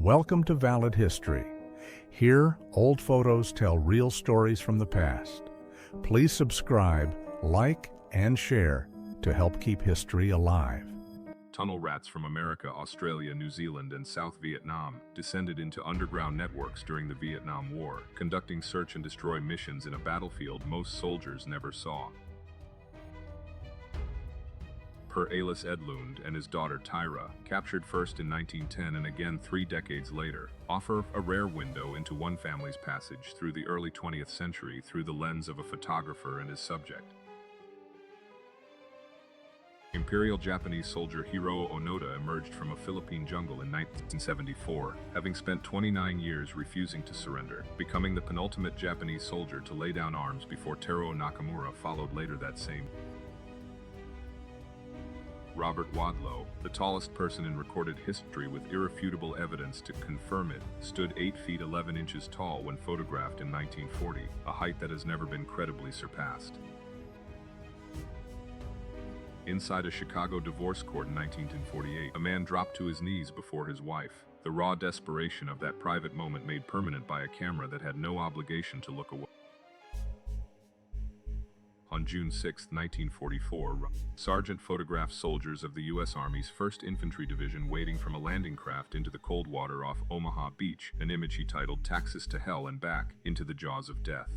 Welcome to Valid History. Here, old photos tell real stories from the past. Please subscribe, like, and share to help keep history alive. Tunnel rats from America, Australia, New Zealand, and South Vietnam descended into underground networks during the Vietnam War, conducting search and destroy missions in a battlefield most soldiers never saw. Per Alice Edlund and his daughter Tyra, captured first in 1910 and again 3 decades later, offer a rare window into one family's passage through the early 20th century through the lens of a photographer and his subject. Imperial Japanese soldier Hiroo Onoda emerged from a Philippine jungle in 1974, having spent 29 years refusing to surrender, becoming the penultimate Japanese soldier to lay down arms before Taro Nakamura followed later that same. Robert Wadlow, the tallest person in recorded history with irrefutable evidence to confirm it, stood 8 feet 11 inches tall when photographed in 1940, a height that has never been credibly surpassed. Inside a Chicago divorce court in 1948, a man dropped to his knees before his wife, the raw desperation of that private moment made permanent by a camera that had no obligation to look away. On June 6, 1944, Sargent photographed soldiers of the U.S. Army's 1st Infantry Division wading from a landing craft into the cold water off Omaha Beach, an image he titled "Taxis to Hell and Back, Into the Jaws of Death."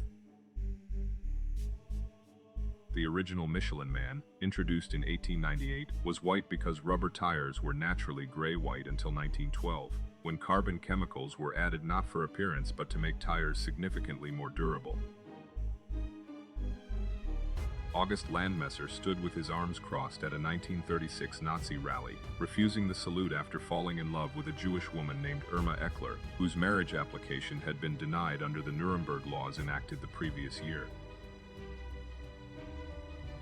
The original Michelin Man, introduced in 1898, was white because rubber tires were naturally gray-white until 1912, when carbon chemicals were added not for appearance but to make tires significantly more durable. August Landmesser stood with his arms crossed at a 1936 Nazi rally, refusing the salute after falling in love with a Jewish woman named Irma Eckler, whose marriage application had been denied under the Nuremberg laws enacted the previous year.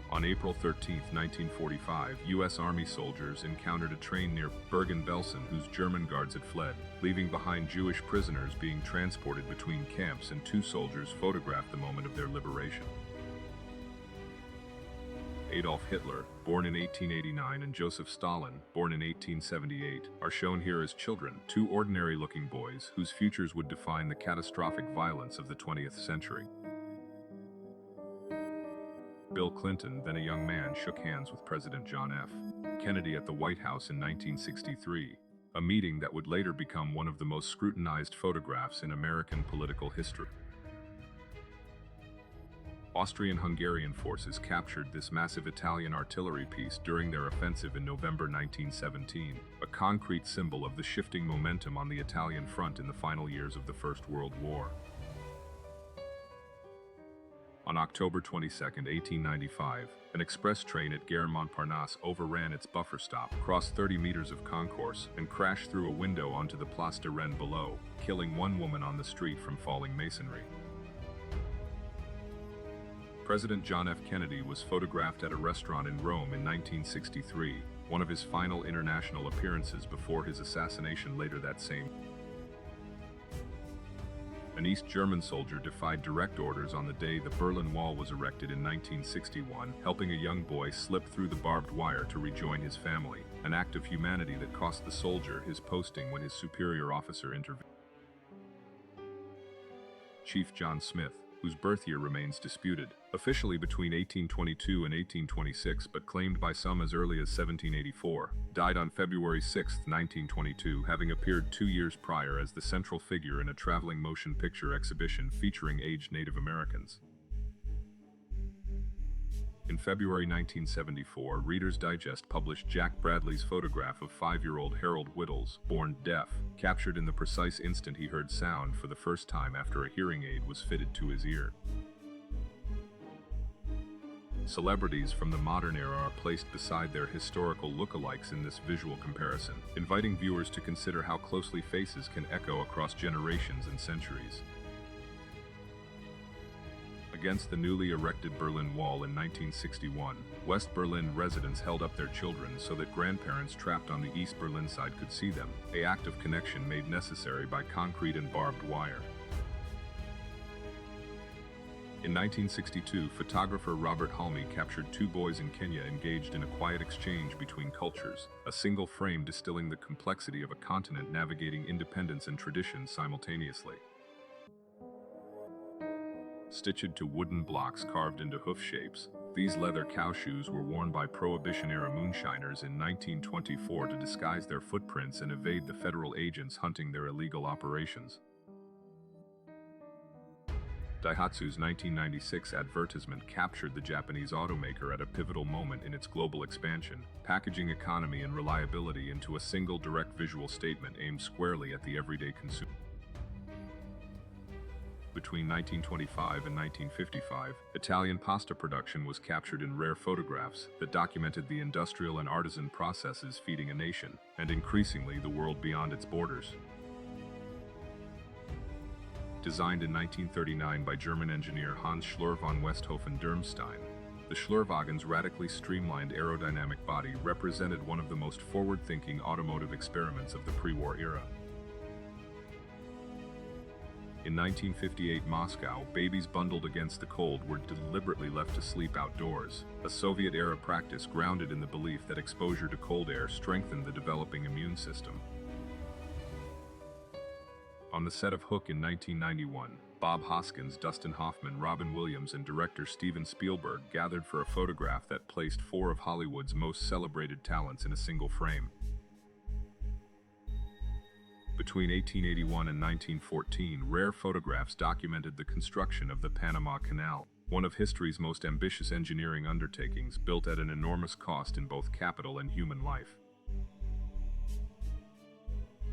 On April 13, 1945, U.S. Army soldiers encountered a train near Bergen-Belsen whose German guards had fled, leaving behind Jewish prisoners being transported between camps, and 2 soldiers photographed the moment of their liberation. Adolf Hitler, born in 1889, and Joseph Stalin, born in 1878, are shown here as children, 2 ordinary-looking boys whose futures would define the catastrophic violence of the 20th century. Bill Clinton, then a young man, shook hands with President John F. Kennedy at the White House in 1963, a meeting that would later become one of the most scrutinized photographs in American political history. Austrian-Hungarian forces captured this massive Italian artillery piece during their offensive in November 1917, a concrete symbol of the shifting momentum on the Italian front in the final years of the First World War. On October 22, 1895, an express train at Gare Montparnasse overran its buffer stop, crossed 30 meters of concourse, and crashed through a window onto the Place de Rennes below, killing 1 woman on the street from falling masonry. President John F. Kennedy was photographed at a restaurant in Rome in 1963, one of his final international appearances before his assassination later that same year. An East German soldier defied direct orders on the day the Berlin Wall was erected in 1961, helping a young boy slip through the barbed wire to rejoin his family, an act of humanity that cost the soldier his posting when his superior officer intervened. Chief John Smith, whose birth year remains disputed, officially between 1822 and 1826 but claimed by some as early as 1784, died on February 6, 1922, having appeared 2 years prior as the central figure in a traveling motion picture exhibition featuring aged Native Americans. In February 1974, Reader's Digest published Jack Bradley's photograph of 5-year-old Harold Whittles, born deaf, captured in the precise instant he heard sound for the first time after a hearing aid was fitted to his ear. Celebrities from the modern era are placed beside their historical lookalikes in this visual comparison, inviting viewers to consider how closely faces can echo across generations and centuries. Against the newly erected Berlin Wall in 1961, West Berlin residents held up their children so that grandparents trapped on the East Berlin side could see them, an act of connection made necessary by concrete and barbed wire. In 1962, photographer Robert Halmy captured two boys in Kenya engaged in a quiet exchange between cultures, a single frame distilling the complexity of a continent navigating independence and tradition simultaneously. Stitched to wooden blocks carved into hoof shapes, these leather cowshoes were worn by Prohibition-era moonshiners in 1924 to disguise their footprints and evade the federal agents hunting their illegal operations. Daihatsu's 1996 advertisement captured the Japanese automaker at a pivotal moment in its global expansion, packaging economy and reliability into a single direct visual statement aimed squarely at the everyday consumer. Between 1925 and 1955, Italian pasta production was captured in rare photographs that documented the industrial and artisan processes feeding a nation, and increasingly the world beyond its borders. Designed in 1939 by German engineer Hans Schlur von Westhofen-Dirmstein, the Schlurwagen's radically streamlined aerodynamic body represented one of the most forward-thinking automotive experiments of the pre-war era. In 1958 Moscow, babies bundled against the cold were deliberately left to sleep outdoors, a Soviet-era practice grounded in the belief that exposure to cold air strengthened the developing immune system. On the set of Hook in 1991, Bob Hoskins, Dustin Hoffman, Robin Williams, and director Steven Spielberg gathered for a photograph that placed four of Hollywood's most celebrated talents in a single frame. Between 1881 and 1914, rare photographs documented the construction of the Panama Canal, one of history's most ambitious engineering undertakings, built at an enormous cost in both capital and human life.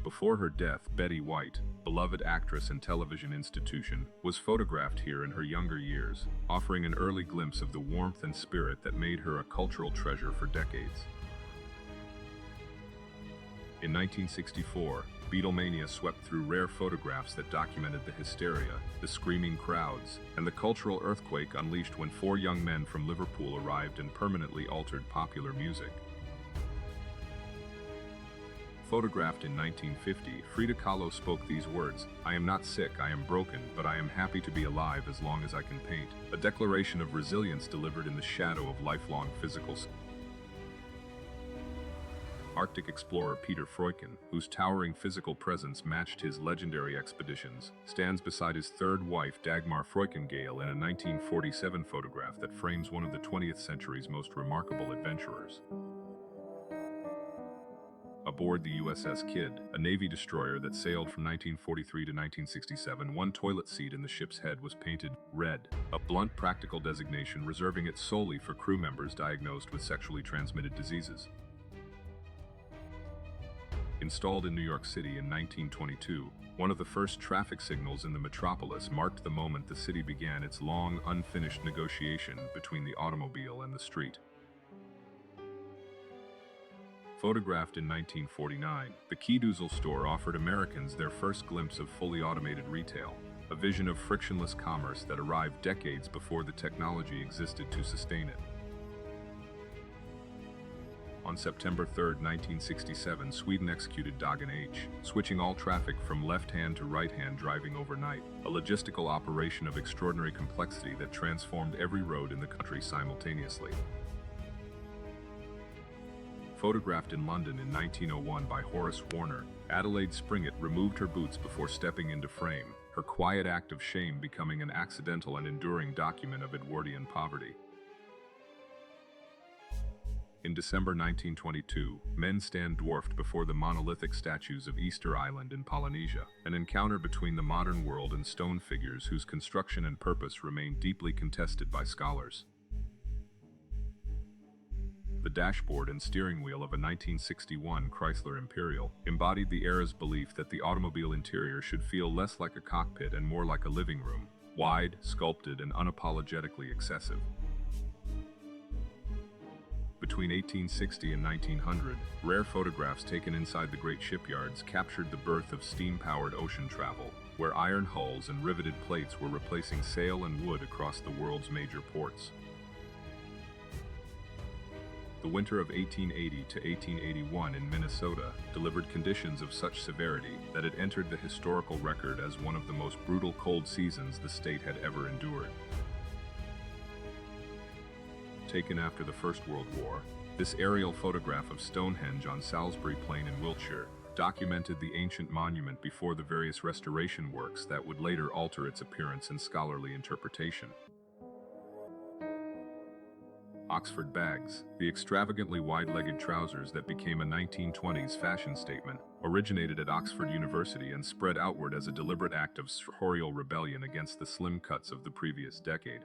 Before her death, Betty White, beloved actress and television institution, was photographed here in her younger years, offering an early glimpse of the warmth and spirit that made her a cultural treasure for decades. In 1964, Beatlemania swept through rare photographs that documented the hysteria, the screaming crowds, and the cultural earthquake unleashed when four young men from Liverpool arrived and permanently altered popular music. Photographed in 1950, Frida Kahlo spoke these words, "I am not sick, I am broken, but I am happy to be alive as long as I can paint," a declaration of resilience delivered in the shadow of lifelong physical. Arctic explorer Peter Freuchen, whose towering physical presence matched his legendary expeditions, stands beside his third wife Dagmar Freuchen-Gale in a 1947 photograph that frames one of the 20th century's most remarkable adventurers. Aboard the USS Kidd, a Navy destroyer that sailed from 1943 to 1967, one toilet seat in the ship's head was painted red, a blunt practical designation reserving it solely for crew members diagnosed with sexually transmitted diseases. Installed in New York City in 1922, one of the first traffic signals in the metropolis marked the moment the city began its long, unfinished negotiation between the automobile and the street. Photographed in 1949, the Keydoozle store offered Americans their first glimpse of fully automated retail, a vision of frictionless commerce that arrived decades before the technology existed to sustain it. On September 3, 1967, Sweden executed Dagen H, switching all traffic from left-hand to right-hand driving overnight, a logistical operation of extraordinary complexity that transformed every road in the country simultaneously. Photographed in London in 1901 by Horace Warner, Adelaide Springett removed her boots before stepping into frame, her quiet act of shame becoming an accidental and enduring document of Edwardian poverty. In December 1922, men stand dwarfed before the monolithic statues of Easter Island in Polynesia, an encounter between the modern world and stone figures whose construction and purpose remain deeply contested by scholars. The dashboard and steering wheel of a 1961 Chrysler Imperial embodied the era's belief that the automobile interior should feel less like a cockpit and more like a living room, wide, sculpted, and unapologetically excessive. Between 1860 and 1900, rare photographs taken inside the great shipyards captured the birth of steam-powered ocean travel, where iron hulls and riveted plates were replacing sail and wood across the world's major ports. The winter of 1880 to 1881 in Minnesota delivered conditions of such severity that it entered the historical record as one of the most brutal cold seasons the state had ever endured. taken after the First World War. This aerial photograph of Stonehenge on Salisbury Plain in Wiltshire documented the ancient monument before the various restoration works that would later alter its appearance and scholarly interpretation. Oxford bags, the extravagantly wide-legged trousers that became a 1920s fashion statement, originated at Oxford University and spread outward as a deliberate act of sartorial rebellion against the slim cuts of the previous decade.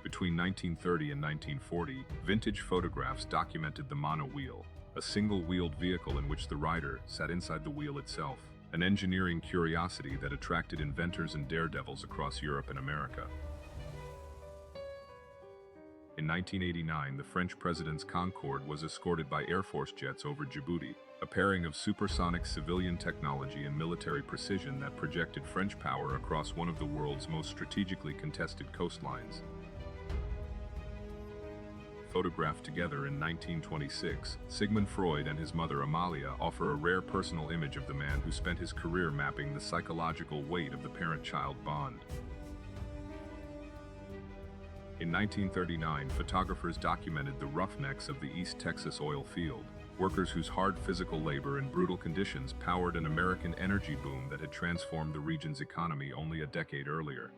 Between 1930 and 1940, vintage photographs documented the monowheel, a single-wheeled vehicle in which the rider sat inside the wheel itself, an engineering curiosity that attracted inventors and daredevils across Europe and America. In 1989, the French president's Concorde was escorted by Air Force jets over Djibouti, a pairing of supersonic civilian technology and military precision that projected French power across one of the world's most strategically contested coastlines. Photographed together in 1926, Sigmund Freud and his mother Amalia offer a rare personal image of the man who spent his career mapping the psychological weight of the parent-child bond. In 1939, photographers documented the roughnecks of the East Texas oil field, workers whose hard physical labor and brutal conditions powered an American energy boom that had transformed the region's economy only a decade earlier.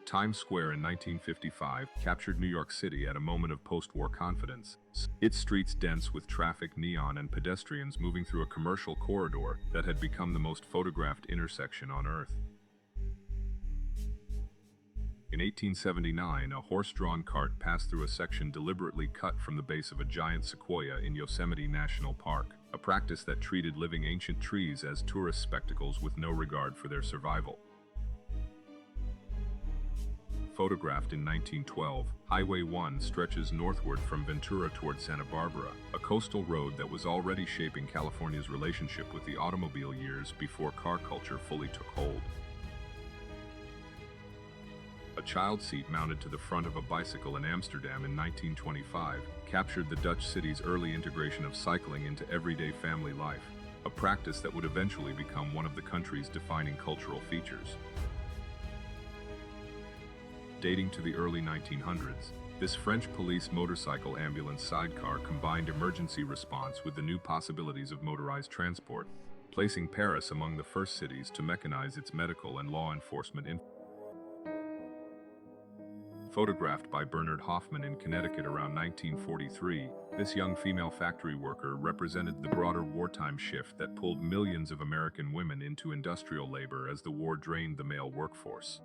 Times Square in 1955 captured New York City at a moment of post-war confidence, its streets dense with traffic, neon, and pedestrians moving through a commercial corridor that had become the most photographed intersection on Earth. In 1879, a horse-drawn cart passed through a section deliberately cut from the base of a giant sequoia in Yosemite National Park, a practice that treated living ancient trees as tourist spectacles with no regard for their survival. Photographed in 1912, Highway 1 stretches northward from Ventura toward Santa Barbara, a coastal road that was already shaping California's relationship with the automobile years before car culture fully took hold. A child seat mounted to the front of a bicycle in Amsterdam in 1925 captured the Dutch city's early integration of cycling into everyday family life, a practice that would eventually become one of the country's defining cultural features. Dating to the early 1900s, this French police motorcycle ambulance sidecar combined emergency response with the new possibilities of motorized transport, placing Paris among the first cities to mechanize its medical and law enforcement Photographed by Bernard Hoffman in Connecticut around 1943, this young female factory worker represented the broader wartime shift that pulled millions of American women into industrial labor as the war drained the male workforce.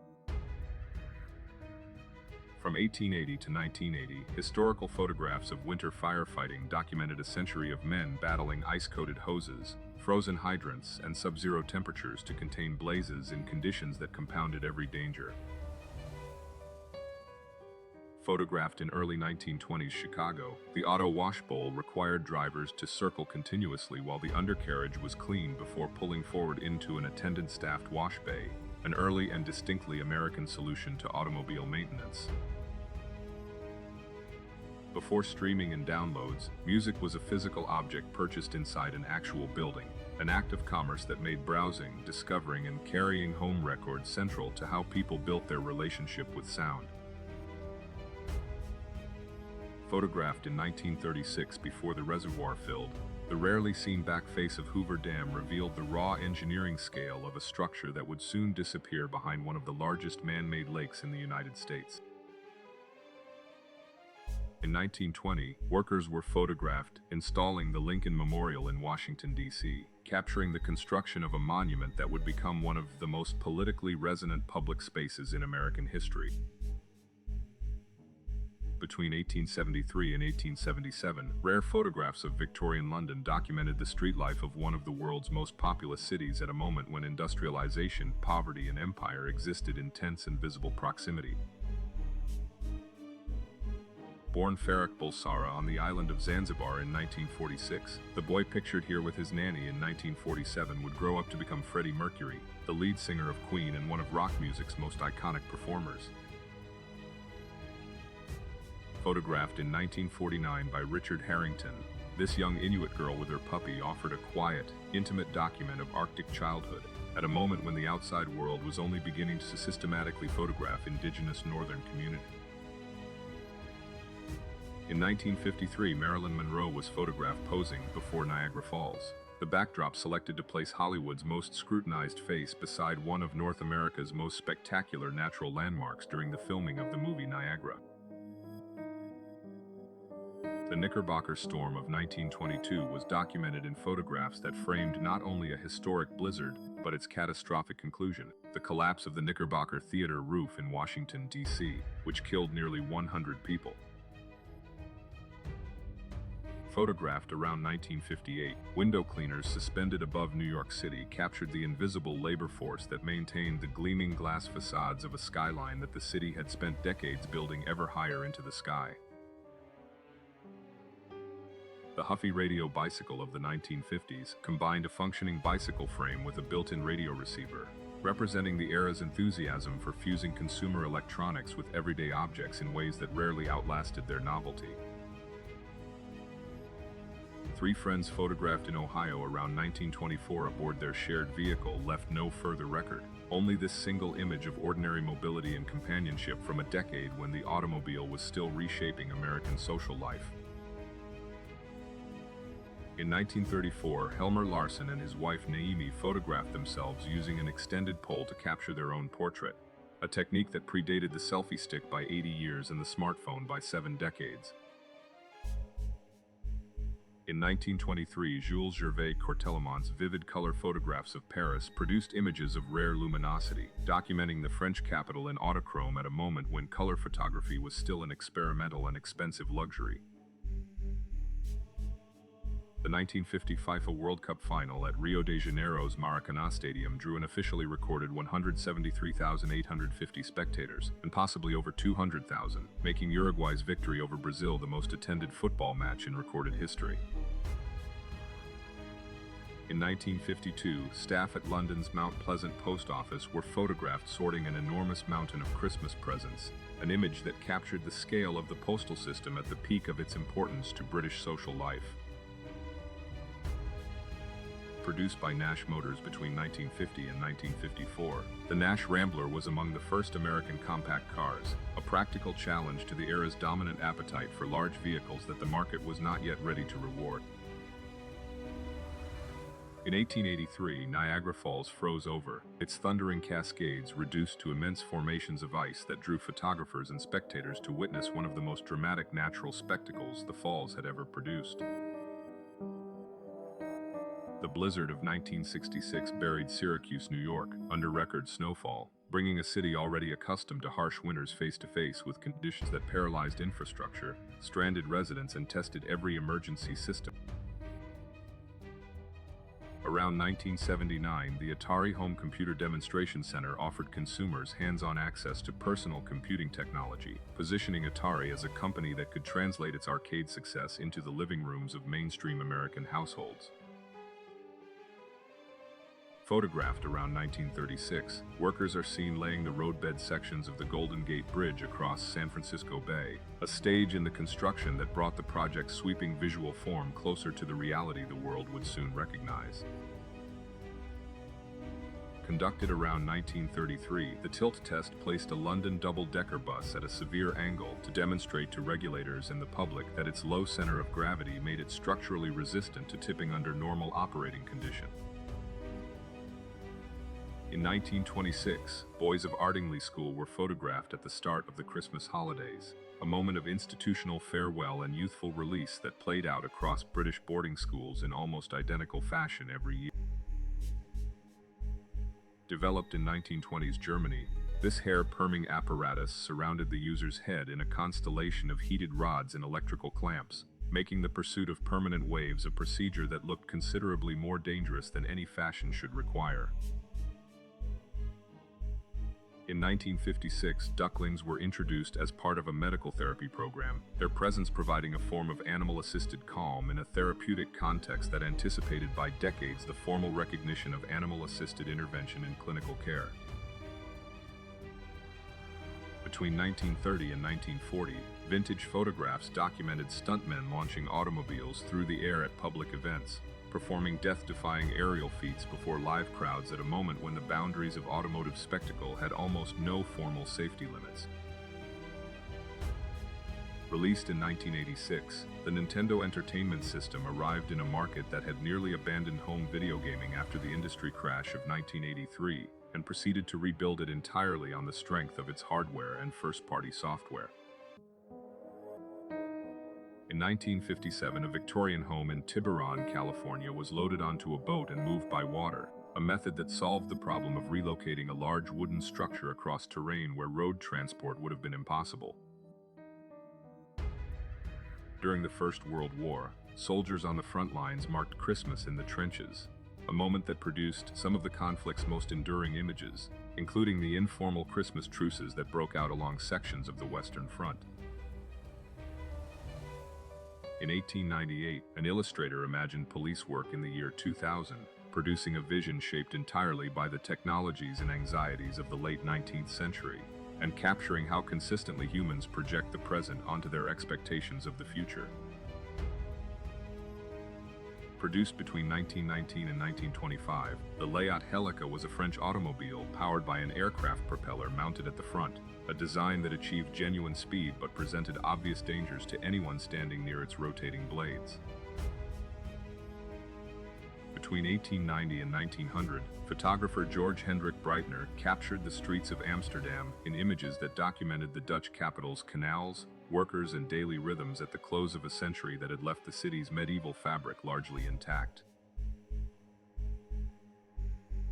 From 1880 to 1980, historical photographs of winter firefighting documented a century of men battling ice-coated hoses, frozen hydrants, and sub-zero temperatures to contain blazes in conditions that compounded every danger. Photographed in early 1920s Chicago, the auto wash bowl required drivers to circle continuously while the undercarriage was cleaned before pulling forward into an attendant-staffed wash bay, an early and distinctly American solution to automobile maintenance. Before streaming and downloads, music was a physical object purchased inside an actual building, an act of commerce that made browsing, discovering, and carrying home records central to how people built their relationship with sound. Photographed in 1936 before the reservoir filled, the rarely seen back face of Hoover Dam revealed the raw engineering scale of a structure that would soon disappear behind one of the largest man-made lakes in the United States. In 1920, workers were photographed installing the Lincoln Memorial in Washington, D.C., capturing the construction of a monument that would become one of the most politically resonant public spaces in American history. Between 1873 and 1877, rare photographs of Victorian London documented the street life of one of the world's most populous cities at a moment when industrialization, poverty, and empire existed in tense and visible proximity. Born Farrokh Bulsara on the island of Zanzibar in 1946, the boy pictured here with his nanny in 1947 would grow up to become Freddie Mercury, the lead singer of Queen and one of rock music's most iconic performers. Photographed in 1949 by Richard Harrington, This young Inuit girl with her puppy offered a quiet, intimate document of Arctic childhood, at a moment when the outside world was only beginning to systematically photograph indigenous northern communities. In 1953, Marilyn Monroe was photographed posing before Niagara Falls, the backdrop selected to place Hollywood's most scrutinized face beside one of North America's most spectacular natural landmarks during the filming of the movie Niagara. The Knickerbocker Storm of 1922 was documented in photographs that framed not only a historic blizzard, but its catastrophic conclusion, the collapse of the Knickerbocker Theater roof in Washington, D.C., which killed nearly 100 people. Photographed around 1958, window cleaners suspended above New York City captured the invisible labor force that maintained the gleaming glass facades of a skyline that the city had spent decades building ever higher into the sky. The Huffy radio bicycle of the 1950s combined a functioning bicycle frame with a built-in radio receiver, representing the era's enthusiasm for fusing consumer electronics with everyday objects in ways that rarely outlasted their novelty. Three friends photographed in Ohio around 1924 aboard their shared vehicle left no further record, only this single image of ordinary mobility and companionship from a decade when the automobile was still reshaping American social life. In 1934, Helmer Larsen and his wife Naomi photographed themselves using an extended pole to capture their own portrait, a technique that predated the selfie stick by 80 years and the smartphone by 7 decades. In 1923, Jules Gervais Cortelemont's vivid color photographs of Paris produced images of rare luminosity, documenting the French capital in autochrome at a moment when color photography was still an experimental and expensive luxury. The 1950 FIFA World Cup final at Rio de Janeiro's Maracanã Stadium drew an officially recorded 173,850 spectators, and possibly over 200,000, making Uruguay's victory over Brazil the most attended football match in recorded history. In 1952, staff at London's Mount Pleasant post office were photographed sorting an enormous mountain of Christmas presents, an image that captured the scale of the postal system at the peak of its importance to British social life. Produced by Nash Motors between 1950 and 1954, the Nash Rambler was among the first American compact cars, a practical challenge to the era's dominant appetite for large vehicles that the market was not yet ready to reward. In 1883, Niagara Falls froze over, its thundering cascades reduced to immense formations of ice that drew photographers and spectators to witness one of the most dramatic natural spectacles the falls had ever produced. The blizzard of 1966 buried Syracuse, New York, under record snowfall, bringing a city already accustomed to harsh winters face-to-face with conditions that paralyzed infrastructure, stranded residents, and tested every emergency system. Around 1979, the Atari Home Computer Demonstration Center offered consumers hands-on access to personal computing technology, positioning Atari as a company that could translate its arcade success into the living rooms of mainstream American households. Photographed around 1936, workers are seen laying the roadbed sections of the Golden Gate Bridge across San Francisco Bay, a stage in the construction that brought the project's sweeping visual form closer to the reality the world would soon recognize. Conducted around 1933, the tilt test placed a London double-decker bus at a severe angle to demonstrate to regulators and the public that its low center of gravity made it structurally resistant to tipping under normal operating conditions. In 1926, boys of Ardingly School were photographed at the start of the Christmas holidays, a moment of institutional farewell and youthful release that played out across British boarding schools in almost identical fashion every year. Developed in 1920s Germany, this hair-perming apparatus surrounded the user's head in a constellation of heated rods and electrical clamps, making the pursuit of permanent waves a procedure that looked considerably more dangerous than any fashion should require. In 1956, ducklings were introduced as part of a medical therapy program, their presence providing a form of animal-assisted calm in a therapeutic context that anticipated by decades the formal recognition of animal-assisted intervention in clinical care. Between 1930 and 1940, Vintage photographs documented stuntmen launching automobiles through the air at public events, performing death-defying aerial feats before live crowds at a moment when the boundaries of automotive spectacle had almost no formal safety limits. Released in 1986, the Nintendo Entertainment System arrived in a market that had nearly abandoned home video gaming after the industry crash of 1983, and proceeded to rebuild it entirely on the strength of its hardware and first-party software. In 1957, a Victorian home in Tiburon, California was loaded onto a boat and moved by water, a method that solved the problem of relocating a large wooden structure across terrain where road transport would have been impossible. During the First World War, soldiers on the front lines marked Christmas in the trenches, a moment that produced some of the conflict's most enduring images, including the informal Christmas truces that broke out along sections of the Western Front. In 1898, an illustrator imagined police work in the year 2000, producing a vision shaped entirely by the technologies and anxieties of the late 19th century, and capturing how consistently humans project the present onto their expectations of the future. Produced between 1919 and 1925, the Layat Helica was a French automobile powered by an aircraft propeller mounted at the front, a design that achieved genuine speed but presented obvious dangers to anyone standing near its rotating blades. Between 1890 and 1900, photographer George Hendrik Breitner captured the streets of Amsterdam in images that documented the Dutch capital's canals, workers, and daily rhythms at the close of a century that had left the city's medieval fabric largely intact.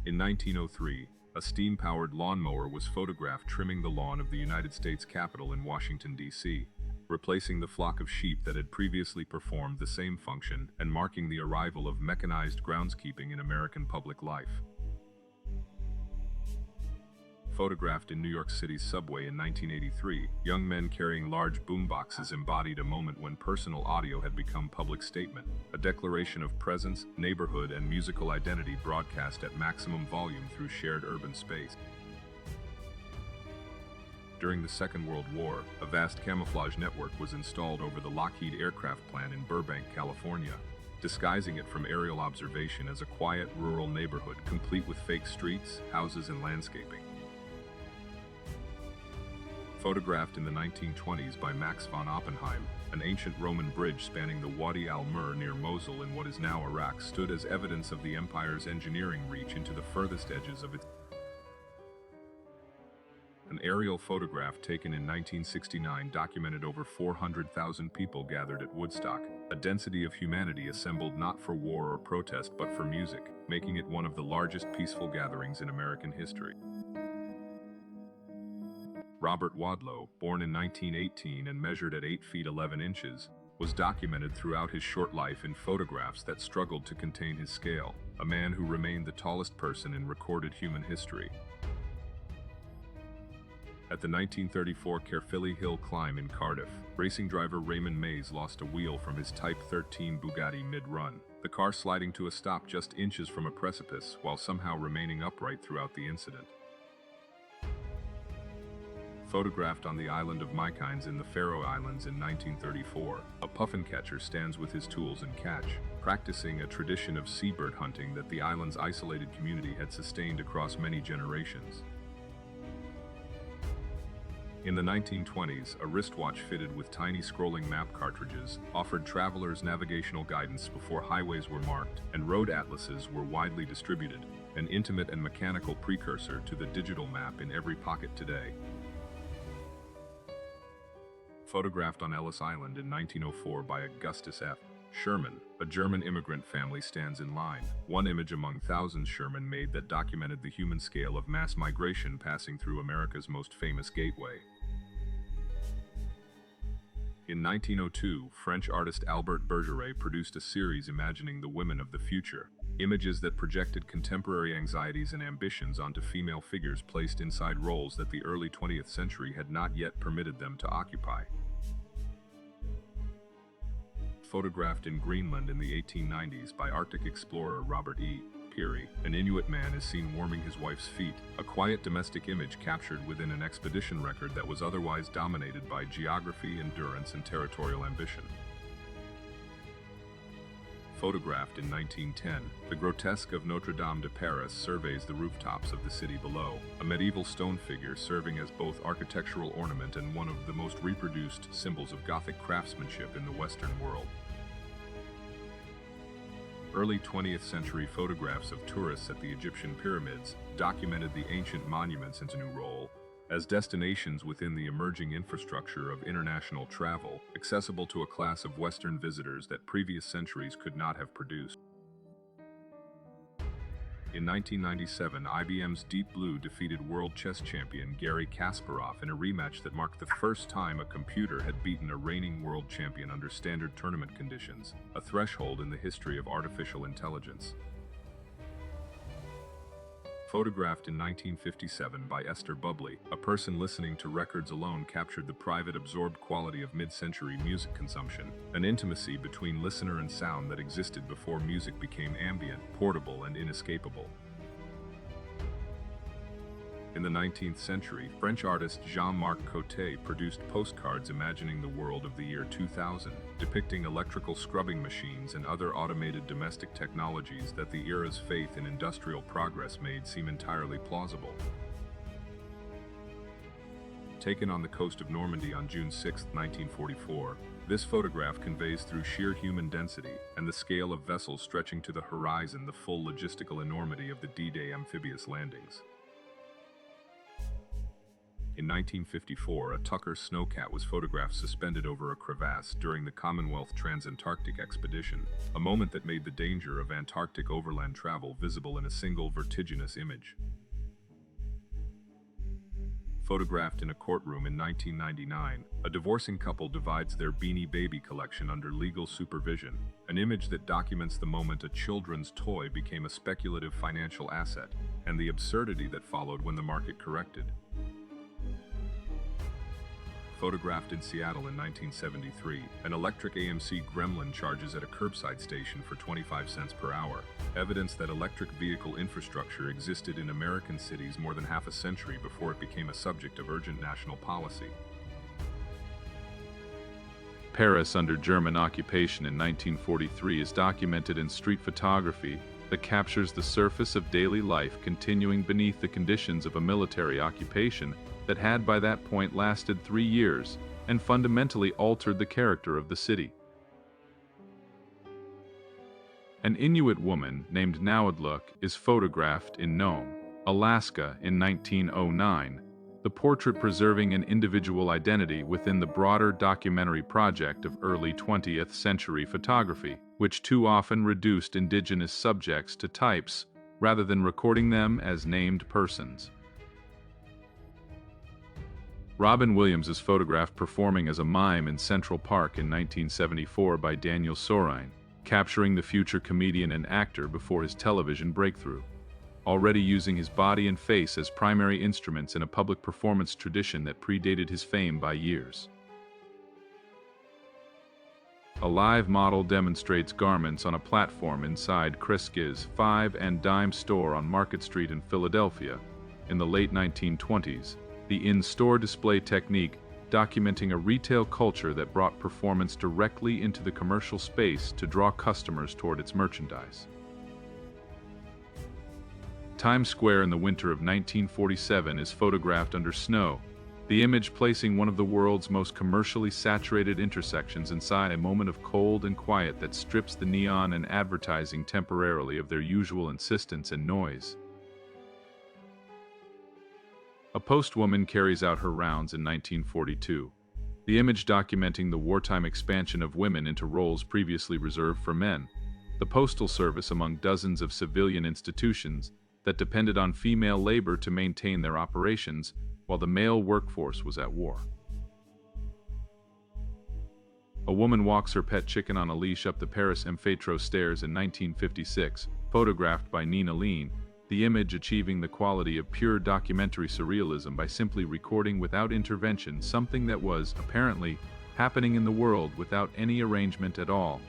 In 1903, a steam-powered lawnmower was photographed trimming the lawn of the United States Capitol in Washington, D.C., replacing the flock of sheep that had previously performed the same function and marking the arrival of mechanized groundskeeping in American public life. Photographed in New York City's subway in 1983, young men carrying large boomboxes embodied a moment when personal audio had become public statement, a declaration of presence, neighborhood, and musical identity broadcast at maximum volume through shared urban space. During the Second World War, a vast camouflage network was installed over the Lockheed aircraft plant in Burbank, California, disguising it from aerial observation as a quiet rural neighborhood complete with fake streets, houses, and landscaping. Photographed in the 1920s by Max von Oppenheim, an ancient Roman bridge spanning the Wadi al-Mur near Mosul in what is now Iraq stood as evidence of the empire's engineering reach into the furthest edges of its. An aerial photograph taken in 1969 documented over 400,000 people gathered at Woodstock, a density of humanity assembled not for war or protest but for music, making it one of the largest peaceful gatherings in American history. Robert Wadlow, born in 1918 and measured at 8 feet 11 inches, was documented throughout his short life in photographs that struggled to contain his scale, a man who remained the tallest person in recorded human history. At the 1934 Caerphilly Hill climb in Cardiff, racing driver Raymond Mays lost a wheel from his Type 13 Bugatti mid-run, the car sliding to a stop just inches from a precipice while somehow remaining upright throughout the incident. Photographed on the island of Mykines in the Faroe Islands in 1934, a puffin catcher stands with his tools and catch, practicing a tradition of seabird hunting that the island's isolated community had sustained across many generations. In the 1920s, a wristwatch fitted with tiny scrolling map cartridges offered travelers navigational guidance before highways were marked and road atlases were widely distributed, an intimate and mechanical precursor to the digital map in every pocket today. Photographed on Ellis Island in 1904 by Augustus F. Sherman, a German immigrant family stands in line, one image among thousands Sherman made that documented the human scale of mass migration passing through America's most famous gateway. In 1902, French artist Albert Bergeret produced a series imagining the women of the future, images that projected contemporary anxieties and ambitions onto female figures placed inside roles that the early 20th century had not yet permitted them to occupy. Photographed in Greenland in the 1890s by Arctic explorer Robert E. Piiri, an Inuit man is seen warming his wife's feet, a quiet domestic image captured within an expedition record that was otherwise dominated by geography, endurance, and territorial ambition. Photographed in 1910, the grotesque of Notre Dame de Paris surveys the rooftops of the city below, a medieval stone figure serving as both architectural ornament and one of the most reproduced symbols of Gothic craftsmanship in the Western world. Early 20th century photographs of tourists at the Egyptian pyramids documented the ancient monuments into new role as destinations within the emerging infrastructure of international travel, accessible to a class of Western visitors that previous centuries could not have produced. In 1997, IBM's Deep Blue defeated world chess champion Garry Kasparov in a rematch that marked the first time a computer had beaten a reigning world champion under standard tournament conditions, a threshold in the history of artificial intelligence. Photographed in 1957 by Esther Bublé, a person listening to records alone captured the private absorbed quality of mid-century music consumption, an intimacy between listener and sound that existed before music became ambient, portable, and inescapable. In the 19th century, French artist Jean-Marc Coté produced postcards imagining the world of the year 2000, depicting electrical scrubbing machines and other automated domestic technologies that the era's faith in industrial progress made seem entirely plausible. Taken on the coast of Normandy on June 6, 1944, this photograph conveys through sheer human density and the scale of vessels stretching to the horizon the full logistical enormity of the D-Day amphibious landings. In 1954, a Tucker snowcat was photographed suspended over a crevasse during the Commonwealth Transantarctic Expedition, a moment that made the danger of Antarctic overland travel visible in a single vertiginous image. Photographed in a courtroom in 1999, a divorcing couple divides their Beanie Baby collection under legal supervision, an image that documents the moment a children's toy became a speculative financial asset, and the absurdity that followed when the market corrected. Photographed in Seattle in 1973, an electric AMC Gremlin charges at a curbside station for 25 cents per hour, evidence that electric vehicle infrastructure existed in American cities more than half a century before it became a subject of urgent national policy. Paris under German occupation in 1943 is documented in street photography that captures the surface of daily life continuing beneath the conditions of a military occupation that had by that point lasted 3 years and fundamentally altered the character of the city. An Inuit woman named Nawadluk is photographed in Nome, Alaska in 1909, the portrait preserving an individual identity within the broader documentary project of early 20th century photography, which too often reduced indigenous subjects to types rather than recording them as named persons. Robin Williams is photographed performing as a mime in Central Park in 1974 by Daniel Sorine, capturing the future comedian and actor before his television breakthrough, already using his body and face as primary instruments in a public performance tradition that predated his fame by years. A live model demonstrates garments on a platform inside Kreski's 5 and Dime store on Market Street in Philadelphia in the late 1920s, the in-store display technique documenting a retail culture that brought performance directly into the commercial space to draw customers toward its merchandise. Times Square in the winter of 1947 is photographed under snow, the image placing one of the world's most commercially saturated intersections inside a moment of cold and quiet that strips the neon and advertising temporarily of their usual insistence and noise. A postwoman carries out her rounds in 1942, the image documenting the wartime expansion of women into roles previously reserved for men, the postal service among dozens of civilian institutions that depended on female labor to maintain their operations while the male workforce was at war. A woman walks her pet chicken on a leash up the Paris Amphitryo stairs in 1956, photographed by Nina Lean, the image achieving the quality of pure documentary surrealism by simply recording without intervention something that was, apparently, happening in the world without any arrangement at all.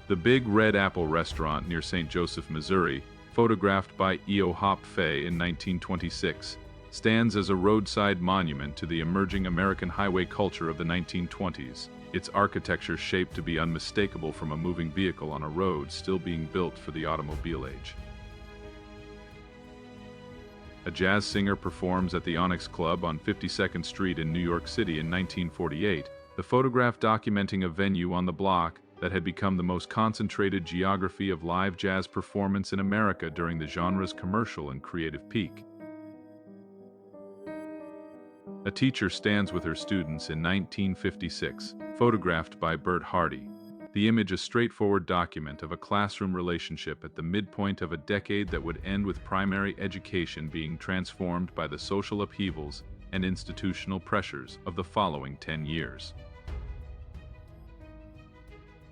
The Big Red Apple restaurant near St. Joseph, Missouri, photographed by E.O. Hop Fay in 1926, stands as a roadside monument to the emerging American highway culture of the 1920s, its architecture shaped to be unmistakable from a moving vehicle on a road still being built for the automobile age. A jazz singer performs at the Onyx Club on 52nd Street in New York City in 1948, the photograph documenting a venue on the block that had become the most concentrated geography of live jazz performance in America during the genre's commercial and creative peak. A teacher stands with her students in 1956, photographed by Bert Hardy. The image a straightforward document of a classroom relationship at the midpoint of a decade that would end with primary education being transformed by the social upheavals and institutional pressures of the following 10 years.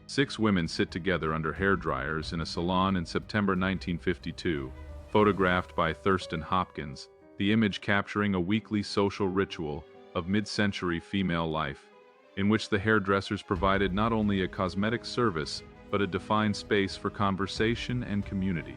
6 women sit together under hair dryers in a salon in September 1952, photographed by Thurston Hopkins, the image capturing a weekly social ritual of mid-century female life, in which the hairdressers provided not only a cosmetic service, but a defined space for conversation and community.